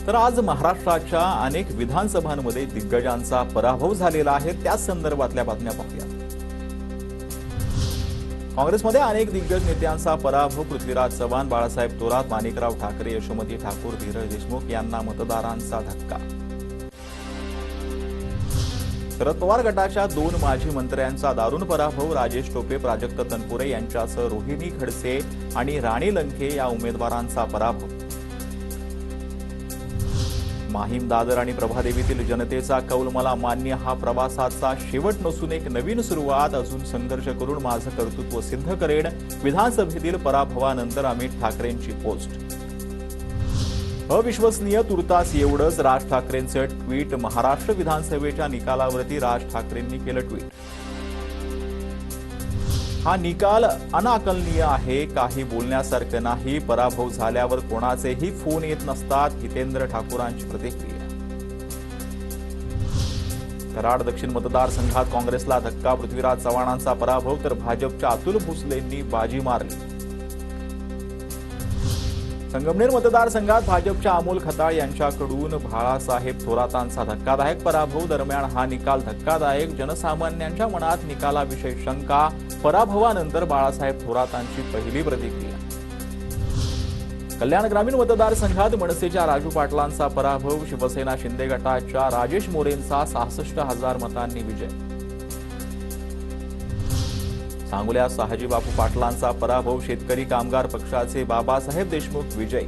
तर आज महाराष्ट्राच्या अनेक विधानसभांमध्ये दिग्गजांचा पराभव झालेला आहे। त्या संदर्भातल्या बातम्या पाहूया। काँग्रेसमध्ये अनेक दिग्गज नेत्यांचा पराभव। पृथ्वीराज चव्हाण, बाळासाहेब थोरात, माणिकराव ठाकरे, यशोमती ठाकूर, धीरज देशमुख यांना मतदारांचा धक्का। शरद पवार गटाच्या 2 माजी मंत्र्यांचा दारुण पराभव। राजेश टोपे, प्राजक्त तनपुरे यांच्यासह रोहिणी खडसे आणि राणी लंके या उमेदवारांचा पराभव। माहीम, दादर आणि प्रभादेवीतील जनतेचा कौल मला मान्य हा प्रवासाचा शेवट नसून एक नवीन सुरुवात। अजून संघर्ष करून माझं कर्तृत्व सिद्ध करेन। विधानसभेतील पराभवानंतर अमित ठाकरेंची पोस्ट। अविश्वसनीय, तुर्तास एवढंच राज ठाकरेंचं ट्विट। महाराष्ट्र विधानसभेच्या निकालावरती राज ठाकरेंनी केलं ट्विट। हा निकाल अनाकलनीय आहे, काही बोलण्यासारखं नाही। पराभव झाल्यावर कोणाचेही फोन येत नसतात। हितेंद्र ठाकूरांची प्रतिक्रिया। कराड दक्षिण मतदारसंघात काँग्रेसला धक्का। पृथ्वीराज चव्हाणांचा पराभव तर भाजपच्या अतुल भोसलेंनी बाजी मारली। संगमनेर मतदारसंघात भाजपच्या अमोल खताळ यांच्याकडून बाळासाहेब थोरातांचा धक्कादायक पराभव। दरम्यान हा निकाल धक्कादायक, जनसामान्यांच्या मनात निकालाविषयी शंका। पराभवानंतर बाळासाहेब थोरातांची पहिली प्रतिक्रिया। कल्याण ग्रामीण मतदारसंघात मनसेच्या राजू पाटलांचा पराभव। शिवसेना शिंदे गटाच्या राजेश मोरेंचा 66,000 मतांनी विजय। सांगोल्यात शहाजी बापू पाटलांचा पराभव। शेतकरी कामगार पक्षाचे बाबासाहेब देशमुख विजयी।